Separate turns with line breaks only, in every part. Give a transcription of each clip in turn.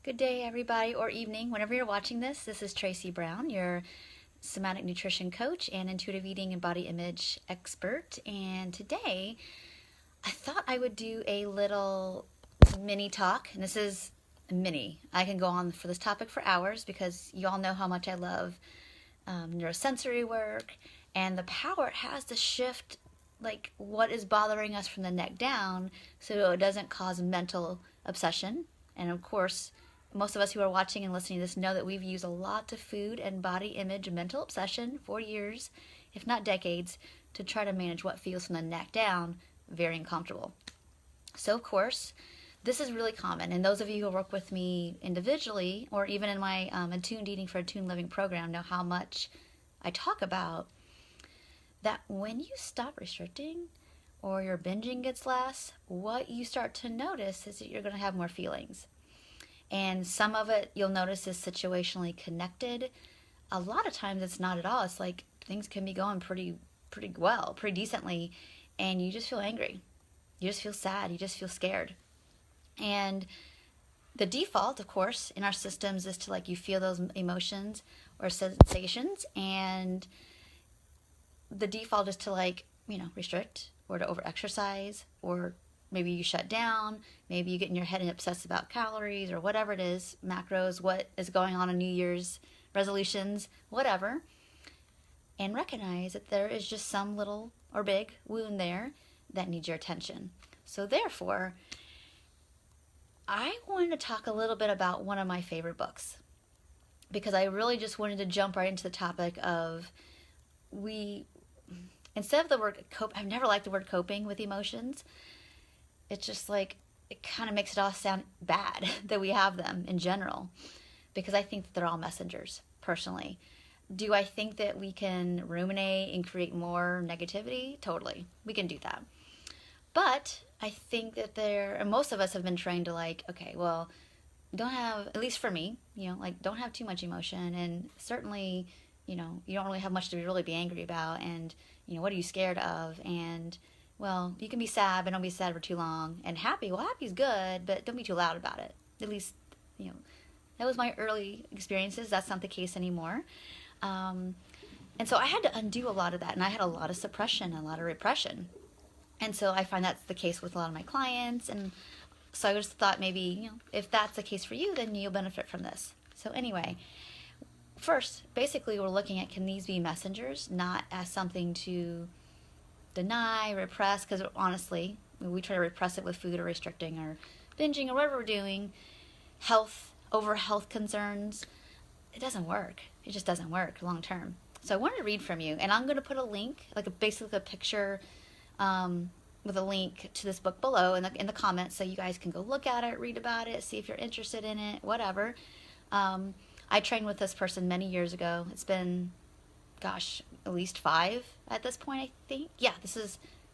Good day, everybody, or evening, whenever you're watching this. This is Tracy Brown, your somatic nutrition coach and intuitive eating and body image expert. And today, I thought I would do a little mini talk. And this is mini. I can go on for this topic for hours because you all know how much I love neurosensory work and the power it has to shift like what is bothering us from the neck down so it doesn't cause mental obsession. And of course, most of us who are watching and listening to this know that we've used a lot of food and body image and mental obsession for years, if not decades, to try to manage what feels from the neck down very uncomfortable. So of course, this is really common. And those of you who work with me individually or even in my Attuned Eating for Attuned Living program know how much I talk about that when you stop restricting or your binging gets less, what you start to notice is that you're going to have more feelings. And some of it you'll notice is situationally connected. A lot of times it's not at all. It's like things can be going pretty well, pretty decently, and you just feel angry. You just feel sad. You just feel scared. And the default, of course, in our systems is to like you feel those emotions or sensations, and the default is to like, restrict or to overexercise, or maybe you shut down, maybe you get in your head and obsess about calories or whatever it is, macros, what is going on in New Year's resolutions, whatever, and recognize that there is just some little or big wound there that needs your attention. So therefore, I wanted to talk a little bit about one of my favorite books because I really just wanted to jump right into the topic of instead of the word cope, I've never liked the word coping with emotions. It's just like, it kind of makes it all sound bad that we have them in general, because I think that they're all messengers, personally. Do I think that we can ruminate and create more negativity? Totally. We can do that. But I think that and most of us have been trained to like, okay, well, don't have, at least for me, don't have too much emotion. And certainly, you don't really have much to really be angry about. And, what are you scared of? And, well, you can be sad, but don't be sad for too long. And happy, well, happy's good, but don't be too loud about it. At least, that was my early experiences. That's not the case anymore. And so I had to undo a lot of that. And I had a lot of suppression, a lot of repression. And so I find that's the case with a lot of my clients. And so I just thought maybe, if that's the case for you, then you'll benefit from this. So anyway, first, basically we're looking at, can these be messengers, not as something to deny, repress, because honestly, we try to repress it with food or restricting or binging or whatever we're doing, over health concerns. It doesn't work. It just doesn't work long term. So I wanted to read from you, and I'm going to put a link, basically a picture with a link to this book below in the comments, so you guys can go look at it, read about it, see if you're interested in it, whatever. I trained with this person many years ago. It's been, at least 5 at this point, I think. Yeah, it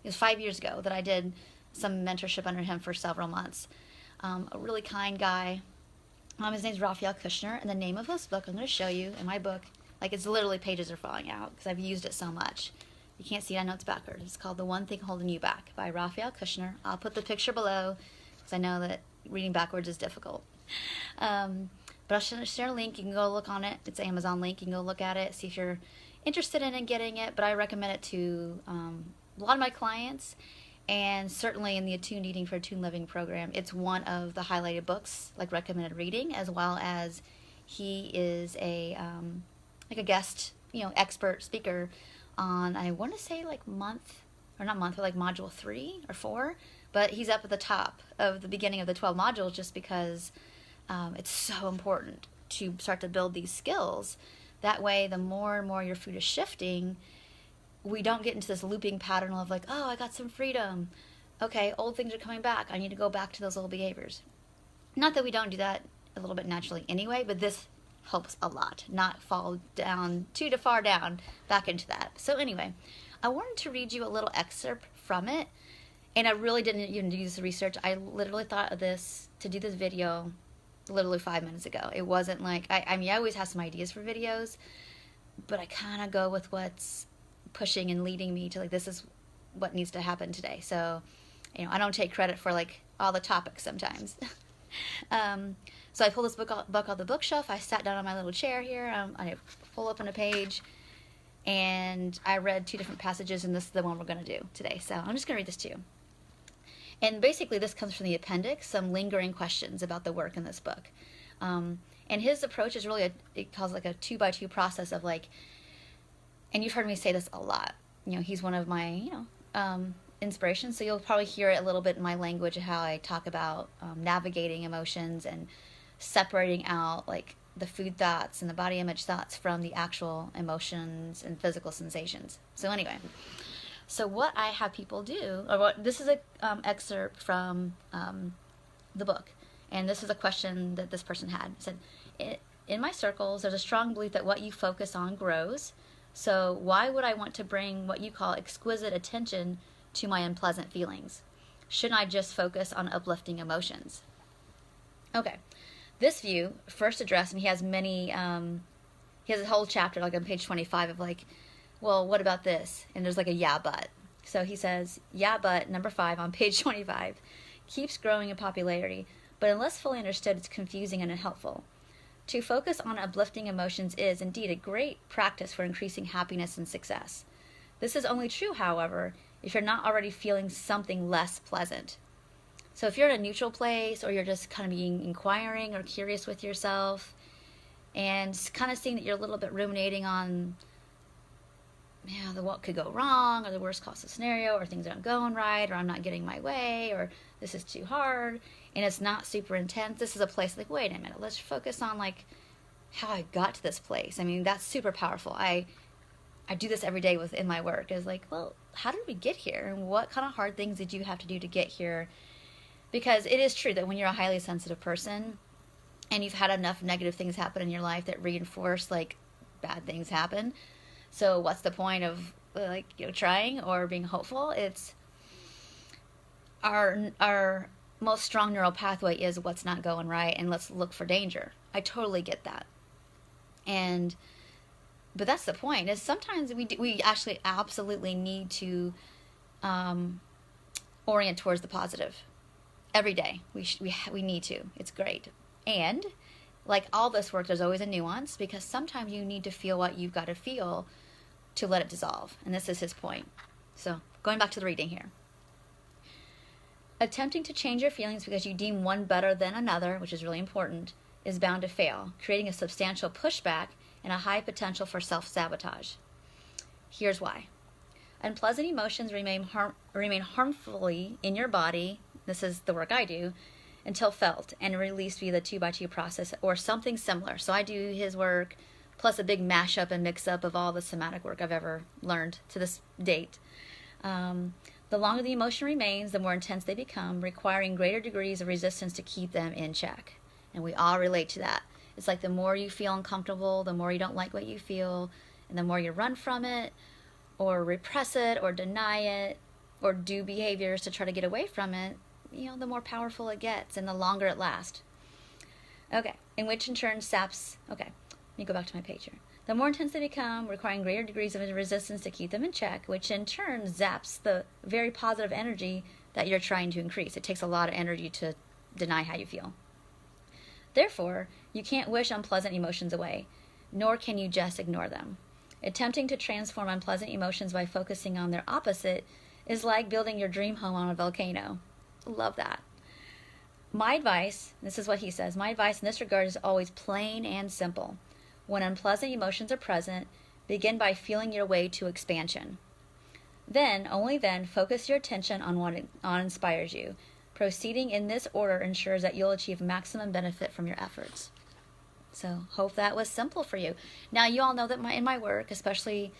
was 5 years ago that I did some mentorship under him for several months. A really kind guy. His name's Raphael Kushner, and the name of this book I'm going to show you in my book, it's literally pages are falling out because I've used it so much. You can't see it, I know it's backwards. It's called The One Thing Holding You Back by Raphael Kushner. I'll put the picture below because I know that reading backwards is difficult. But I'll share a link. You can go look on it. It's an Amazon link. You can go look at it, see if you're interested in getting it. But I recommend it to a lot of my clients, and certainly in the Attuned Eating for Attuned Living program. It's one of the highlighted books, recommended reading, as well as he is a guest, expert speaker on, I want to say module 3 or 4, but he's up at the top of the beginning of the 12 modules just because it's so important to start to build these skills. That way, the more and more your food is shifting, we don't get into this looping pattern of oh, I got some freedom. Okay, old things are coming back. I need to go back to those old behaviors. Not that we don't do that a little bit naturally anyway, but this helps a lot. Not fall down too far down back into that. So anyway, I wanted to read you a little excerpt from it. And I really didn't even do this research. I literally thought of this to do this video literally 5 minutes ago. It wasn't I always have some ideas for videos, but I kind of go with what's pushing and leading me to this is what needs to happen today. So, I don't take credit for all the topics sometimes. So I pulled this book off the bookshelf. I sat down on my little chair here. I pull open a page, and I read 2 different passages, and this is the one we're going to do today. So I'm just going to read this to you. And basically, this comes from the appendix, some lingering questions about the work in this book. And his approach is really, it calls like a 2x2 process of like, and you've heard me say this a lot. He's one of my, inspirations. So you'll probably hear it a little bit in my language of how I talk about navigating emotions and separating out like the food thoughts and the body image thoughts from the actual emotions and physical sensations. So anyway, so what I have people do, this is a excerpt from the book, and this is a question that this person had. It said, in my circles, there's a strong belief that what you focus on grows. So why would I want to bring what you call exquisite attention to my unpleasant feelings? Shouldn't I just focus on uplifting emotions? Okay, this view first addressed, and he has many, he has a whole chapter like on page 25 of like, well, what about this? And there's like a yeah, but. So he says, yeah, but, number 5 on page 25, keeps growing in popularity, but unless fully understood, it's confusing and unhelpful. To focus on uplifting emotions is indeed a great practice for increasing happiness and success. This is only true, however, if you're not already feeling something less pleasant. So if you're in a neutral place, or you're just kind of being inquiring or curious with yourself, and kind of seeing that you're a little bit ruminating on what could go wrong, or the worst possible scenario, or things aren't going right, or I'm not getting my way, or this is too hard, and it's not super intense, this is a place like, wait a minute, let's focus on like how I got to this place. I mean, that's super powerful. I do this every day within my work, is like, well, how did we get here, and what kind of hard things did you have to do to get here? Because it is true that when you're a highly sensitive person and you've had enough negative things happen in your life that reinforce like bad things happen, so what's the point of like trying or being hopeful? It's our most strong neural pathway is what's not going right, and let's look for danger. I totally get that. But that's the point, is sometimes we actually absolutely need to orient towards the positive. Every day, we need to. It's great. And like all this work, there's always a nuance, because sometimes you need to feel what you've got to feel to let it dissolve. And this is his point. So going back to the reading here. Attempting to change your feelings because you deem one better than another, which is really important, is bound to fail, creating a substantial pushback and a high potential for self-sabotage. Here's why. Unpleasant emotions remain harmfully in your body, this is the work I do, until felt and released via the 2x2 process or something similar. So I do his work plus a big mashup and mix-up of all the somatic work I've ever learned to this date. The longer the emotion remains, the more intense they become, requiring greater degrees of resistance to keep them in check. And we all relate to that. It's like the more you feel uncomfortable, the more you don't like what you feel, and the more you run from it, or repress it, or deny it, or do behaviors to try to get away from it, the more powerful it gets and the longer it lasts. Okay, in which in turn saps, okay, let me go back to my page here. The more intense they become, requiring greater degrees of resistance to keep them in check, which in turn zaps the very positive energy that you're trying to increase. It takes a lot of energy to deny how you feel. Therefore, you can't wish unpleasant emotions away, nor can you just ignore them. Attempting to transform unpleasant emotions by focusing on their opposite is like building your dream home on a volcano. Love that. My advice, this is what he says, my advice in this regard is always plain and simple. When unpleasant emotions are present, begin by feeling your way to expansion. Then, only then, focus your attention on what inspires you. Proceeding in this order ensures that you'll achieve maximum benefit from your efforts. So, hope that was simple for you. Now, you all know that in my work, especially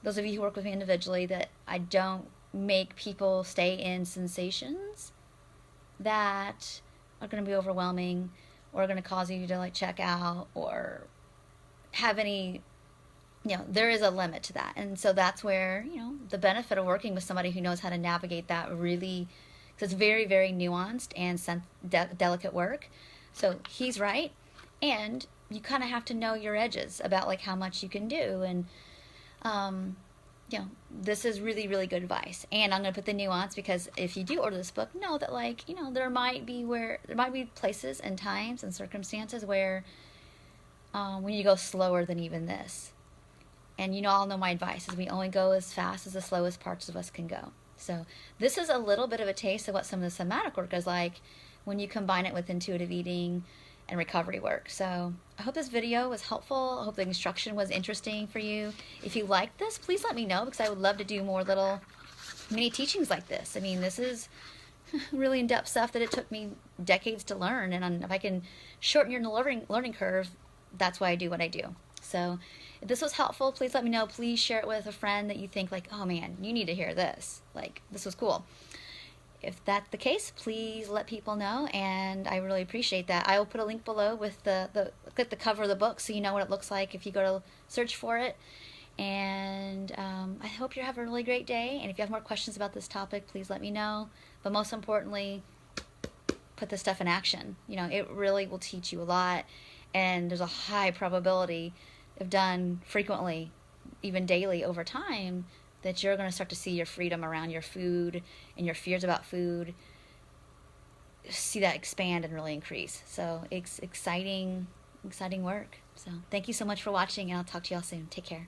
those of you who work with me individually, that I don't make people stay in sensations that are going to be overwhelming or are going to cause you to check out or have any, there is a limit to that. And so that's where, the benefit of working with somebody who knows how to navigate that really, because it's very, very nuanced and delicate work. So he's right. And you kind of have to know your edges about how much you can do. And this is really, really good advice. And I'm going to put the nuance, because if you do order this book, know that, like, there might be places and times and circumstances where we need to go slower than even this. And all know my advice is we only go as fast as the slowest parts of us can go. So this is a little bit of a taste of what some of the somatic work is like when you combine it with intuitive eating and recovery work. So I hope this video was helpful. I hope the instruction was interesting for you. If you like this, please let me know, because I would love to do more little mini teachings like this. I mean, this is really in-depth stuff that it took me decades to learn, and if I can shorten your learning curve, that's why I do what I do. So if this was helpful, please let me know. Please share it with a friend that you think, like, oh man, you need to hear this. Like, this was cool. If that's the case, please let people know, and I really appreciate that. I will put a link below with the cover of the book, so you know what it looks like if you go to search for it. And I hope you have a really great day, and if you have more questions about this topic, please let me know. But most importantly, put this stuff in action. It really will teach you a lot, and there's a high probability, if done frequently, even daily over time, that you're going to start to see your freedom around your food and your fears about food, see that expand and really increase. So it's exciting work. So thank you so much for watching, and I'll talk to y'all soon. Take care.